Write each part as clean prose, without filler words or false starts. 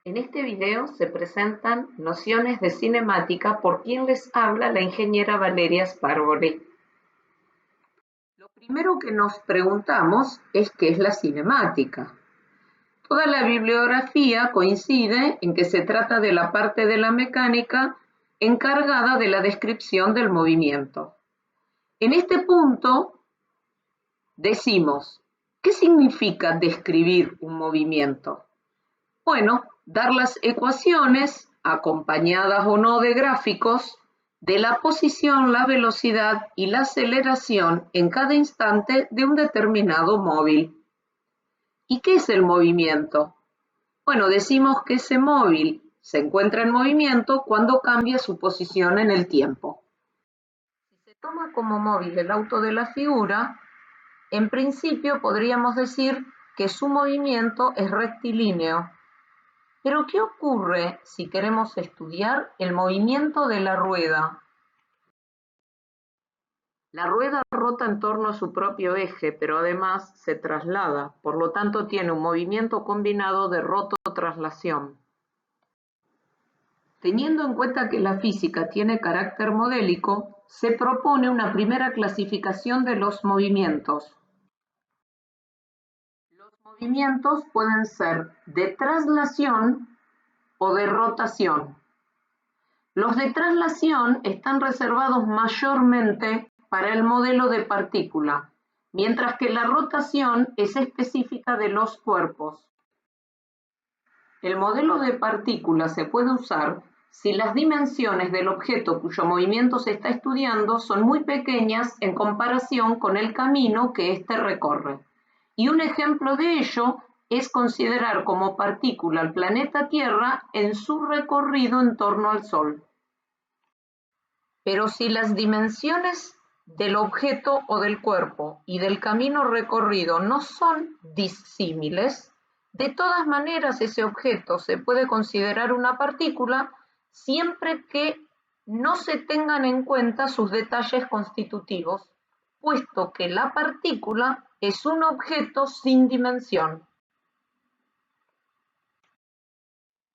En este video se presentan nociones de cinemática por quien les habla la ingeniera Valeria Spargoli. Lo primero que nos preguntamos es ¿qué es la cinemática? Toda la bibliografía coincide en que se trata de la parte de la mecánica encargada de la descripción del movimiento. En este punto decimos, ¿qué significa describir un movimiento? Bueno, dar las ecuaciones, acompañadas o no de gráficos, de la posición, la velocidad y la aceleración en cada instante de un determinado móvil. ¿Y qué es el movimiento? Bueno, decimos que ese móvil se encuentra en movimiento cuando cambia su posición en el tiempo. Si se toma como móvil el auto de la figura, en principio podríamos decir que su movimiento es rectilíneo. Pero ¿qué ocurre si queremos estudiar el movimiento de la rueda? La rueda rota en torno a su propio eje, pero además se traslada, por lo tanto tiene un movimiento combinado de rototraslación. Teniendo en cuenta que la física tiene carácter modélico, se propone una primera clasificación de los movimientos. Los movimientos pueden ser de traslación o de rotación. Los de traslación están reservados mayormente para el modelo de partícula, mientras que la rotación es específica de los cuerpos. El modelo de partícula se puede usar si las dimensiones del objeto cuyo movimiento se está estudiando son muy pequeñas en comparación con el camino que éste recorre. Y un ejemplo de ello es considerar como partícula al planeta Tierra en su recorrido en torno al Sol. Pero si las dimensiones del objeto o del cuerpo y del camino recorrido no son disímiles, de todas maneras ese objeto se puede considerar una partícula siempre que no se tengan en cuenta sus detalles constitutivos, puesto que la partícula es un objeto sin dimensión.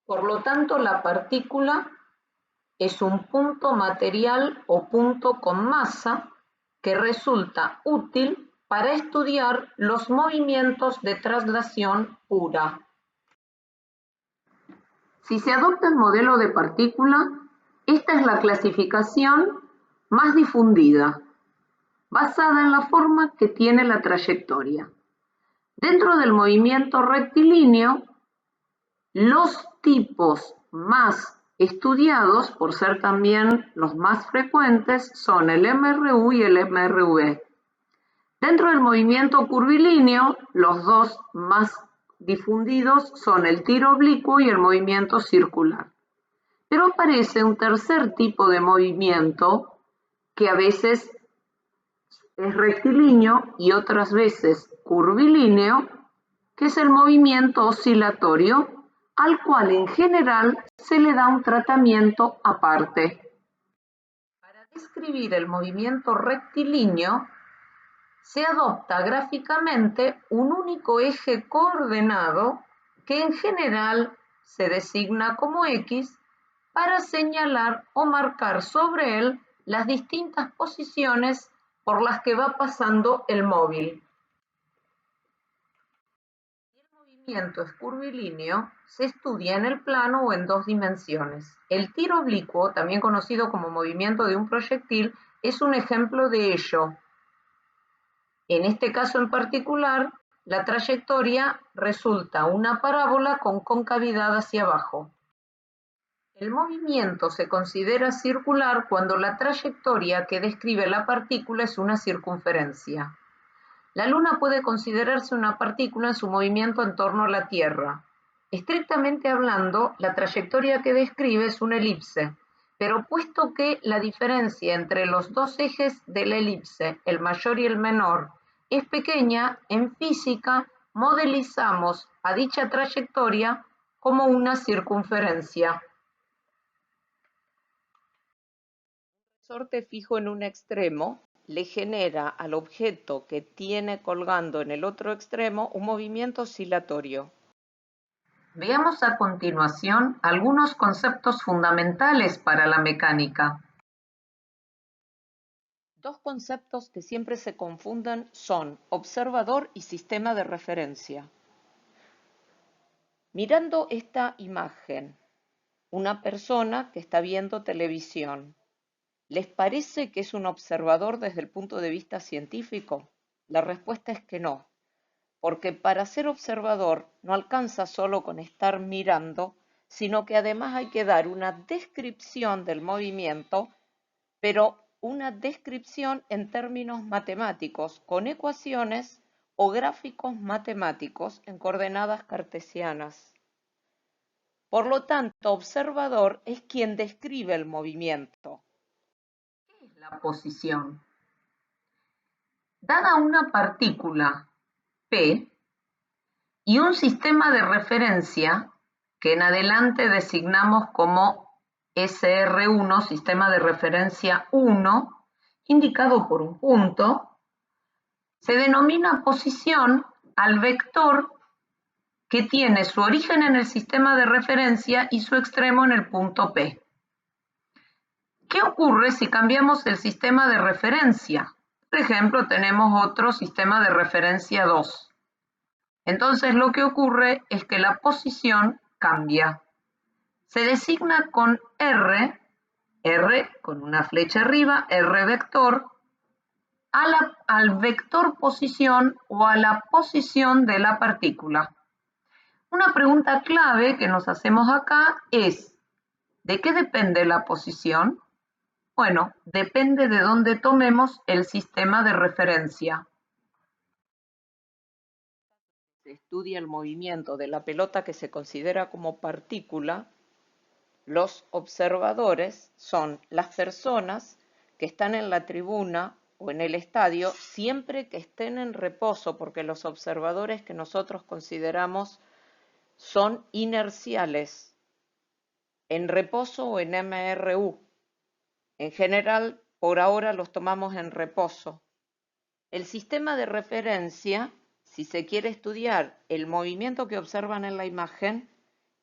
Por lo tanto, la partícula es un punto material o punto con masa que resulta útil para estudiar los movimientos de traslación pura. Si se adopta el modelo de partícula, esta es la clasificación más difundida, basada en la forma que tiene la trayectoria. Dentro del movimiento rectilíneo, los tipos más estudiados, por ser también los más frecuentes, son el MRU y el MRV. Dentro del movimiento curvilíneo, los dos más difundidos son el tiro oblicuo y el movimiento circular. Pero aparece un tercer tipo de movimiento que a veces es rectilíneo y otras veces curvilíneo, que es el movimiento oscilatorio, al cual en general se le da un tratamiento aparte. Para describir el movimiento rectilíneo, se adopta gráficamente un único eje coordenado que en general se designa como X para señalar o marcar sobre él las distintas posiciones por las que va pasando el móvil. Si el movimiento es curvilíneo, se estudia en el plano o en dos dimensiones. El tiro oblicuo, también conocido como movimiento de un proyectil, es un ejemplo de ello. En este caso en particular, la trayectoria resulta una parábola con concavidad hacia abajo. El movimiento se considera circular cuando la trayectoria que describe la partícula es una circunferencia. La Luna puede considerarse una partícula en su movimiento en torno a la Tierra. Estrictamente hablando, la trayectoria que describe es una elipse, pero puesto que la diferencia entre los dos ejes de la elipse, el mayor y el menor, es pequeña, en física modelizamos a dicha trayectoria como una circunferencia. Un resorte fijo en un extremo le genera al objeto que tiene colgando en el otro extremo un movimiento oscilatorio. Veamos a continuación algunos conceptos fundamentales para la mecánica. Dos conceptos que siempre se confunden son observador y sistema de referencia. Mirando esta imagen, una persona que está viendo televisión, ¿les parece que es un observador desde el punto de vista científico? La respuesta es que no, porque para ser observador no alcanza solo con estar mirando, sino que además hay que dar una descripción del movimiento, pero una descripción en términos matemáticos, con ecuaciones o gráficos matemáticos en coordenadas cartesianas. Por lo tanto, observador es quien describe el movimiento. ¿Qué es la posición? Dada una partícula P y un sistema de referencia que en adelante designamos como SR1, sistema de referencia 1, indicado por un punto, se denomina posición al vector que tiene su origen en el sistema de referencia y su extremo en el punto P. ¿Qué ocurre si cambiamos el sistema de referencia? Por ejemplo, tenemos otro sistema de referencia 2. Entonces lo que ocurre es que la posición cambia. Se designa con R con una flecha arriba, R vector, al vector posición o a la posición de la partícula. Una pregunta clave que nos hacemos acá es, ¿de qué depende la posición? Bueno, depende de dónde tomemos el sistema de referencia. Se estudia el movimiento de la pelota que se considera como partícula. Los observadores son las personas que están en la tribuna o en el estadio siempre que estén en reposo, porque los observadores que nosotros consideramos son inerciales, en reposo o en MRU. En general, por ahora los tomamos en reposo. El sistema de referencia, si se quiere estudiar el movimiento que observan en la imagen,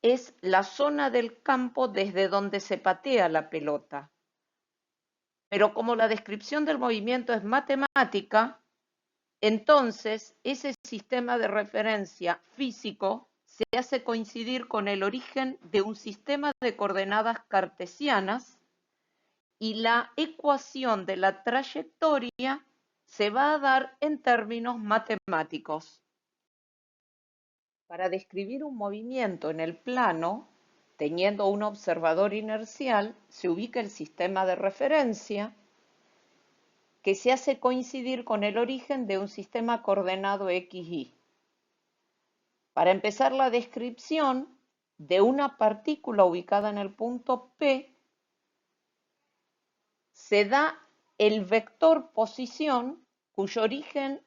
es la zona del campo desde donde se patea la pelota. Pero como la descripción del movimiento es matemática, entonces ese sistema de referencia físico se hace coincidir con el origen de un sistema de coordenadas cartesianas y la ecuación de la trayectoria se va a dar en términos matemáticos. Para describir un movimiento en el plano, teniendo un observador inercial, se ubica el sistema de referencia que se hace coincidir con el origen de un sistema coordenado XY. Para empezar la descripción de una partícula ubicada en el punto P, se da el vector posición cuyo origen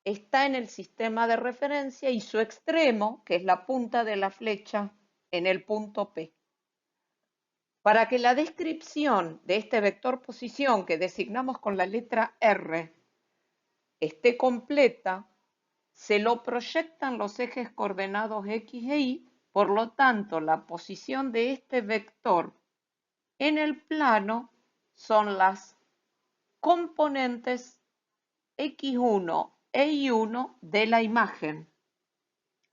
está en el sistema de referencia y su extremo, que es la punta de la flecha, en el punto P. Para que la descripción de este vector posición que designamos con la letra R esté completa, se lo proyectan los ejes coordenados X e Y, por lo tanto la posición de este vector en el plano son las componentes X1 e Y1 de la imagen.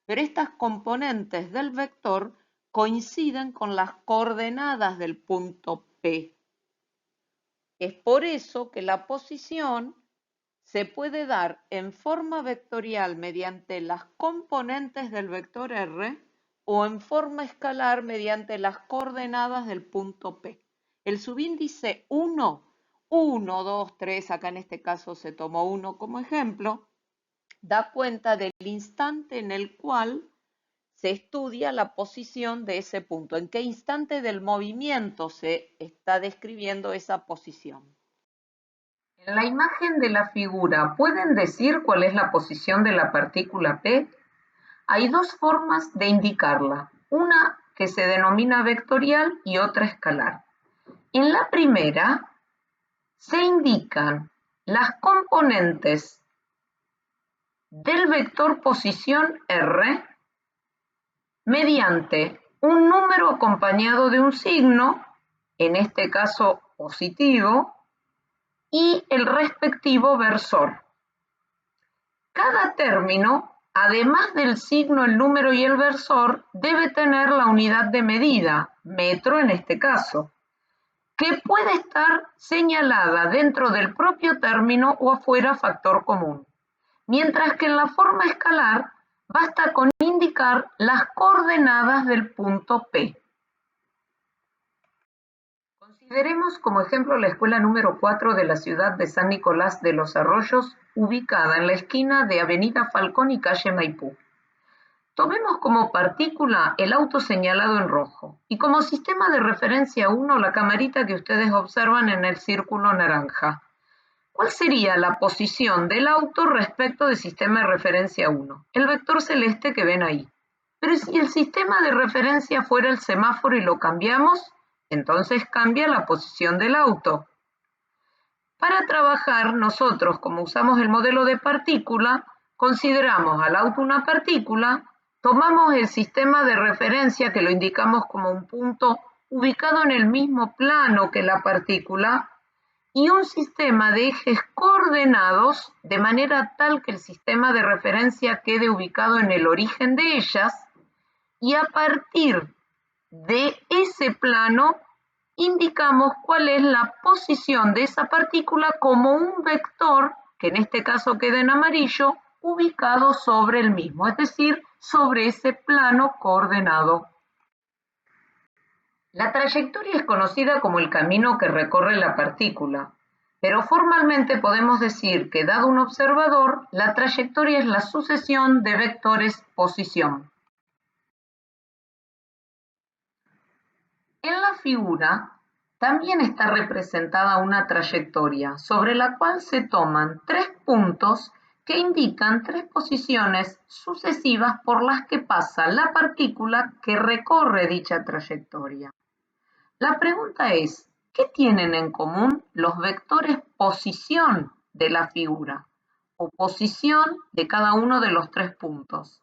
Pero estas componentes del vector coinciden con las coordenadas del punto P. Es por eso que la posición se puede dar en forma vectorial mediante las componentes del vector R o en forma escalar mediante las coordenadas del punto P. El subíndice 1, 2, 3, acá en este caso se tomó 1 como ejemplo, da cuenta del instante en el cual se estudia la posición de ese punto, en qué instante del movimiento se está describiendo esa posición. En la imagen de la figura, ¿pueden decir cuál es la posición de la partícula P? Hay dos formas de indicarla, una que se denomina vectorial y otra escalar. En la primera, se indican las componentes del vector posición R mediante un número acompañado de un signo, en este caso positivo, y el respectivo versor. Cada término, además del signo, el número y el versor, debe tener la unidad de medida, metro en este caso, que puede estar señalada dentro del propio término o afuera factor común. Mientras que en la forma escalar basta con indicar las coordenadas del punto P. Consideremos como ejemplo la escuela número 4 de la ciudad de San Nicolás de los Arroyos, ubicada en la esquina de Avenida Falcón y calle Maipú. Tomemos como partícula el auto señalado en rojo y como sistema de referencia 1 la camarita que ustedes observan en el círculo naranja. ¿Cuál sería la posición del auto respecto del sistema de referencia 1? El vector celeste que ven ahí. Pero si el sistema de referencia fuera el semáforo y lo cambiamos, entonces cambia la posición del auto. Para trabajar, nosotros, como usamos el modelo de partícula, consideramos al auto una partícula, tomamos el sistema de referencia, que lo indicamos como un punto ubicado en el mismo plano que la partícula, y un sistema de ejes coordenados de manera tal que el sistema de referencia quede ubicado en el origen de ellas, y a partir de ese plano indicamos cuál es la posición de esa partícula como un vector, que en este caso queda en amarillo, ubicado sobre el mismo, es decir, sobre ese plano coordenado. La trayectoria es conocida como el camino que recorre la partícula, pero formalmente podemos decir que, dado un observador, la trayectoria es la sucesión de vectores posición. En la figura también está representada una trayectoria sobre la cual se toman 3 puntos que indican 3 posiciones sucesivas por las que pasa la partícula que recorre dicha trayectoria. La pregunta es, ¿qué tienen en común los vectores posición de la figura o posición de cada uno de los 3 puntos?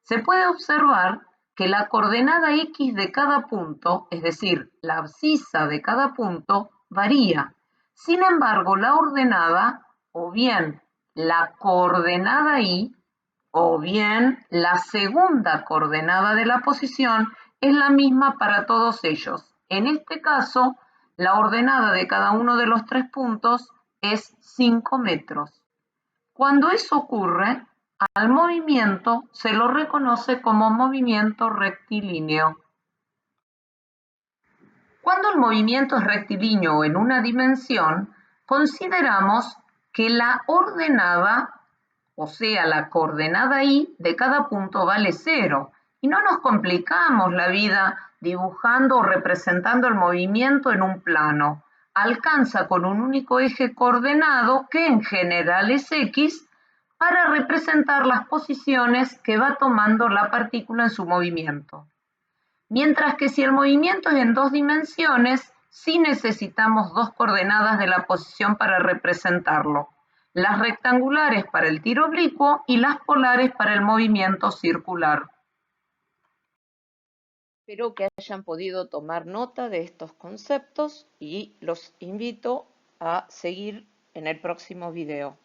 Se puede observar que la coordenada X de cada punto, es decir, la abscisa de cada punto, varía. Sin embargo, la ordenada, o bien la coordenada Y, o bien la segunda coordenada de la posición, es la misma para todos ellos. En este caso, la ordenada de cada uno de los 3 puntos es 5 metros. Cuando eso ocurre, al movimiento se lo reconoce como movimiento rectilíneo. Cuando el movimiento es rectilíneo en una dimensión, consideramos que la ordenada, o sea, la coordenada Y de cada punto vale 0. Y no nos complicamos la vida dibujando o representando el movimiento en un plano. Alcanza con un único eje coordenado, que en general es X, para representar las posiciones que va tomando la partícula en su movimiento. Mientras que si el movimiento es en 2 dimensiones, sí necesitamos 2 coordenadas de la posición para representarlo, las rectangulares para el tiro oblicuo y las polares para el movimiento circular. Espero que hayan podido tomar nota de estos conceptos y los invito a seguir en el próximo video.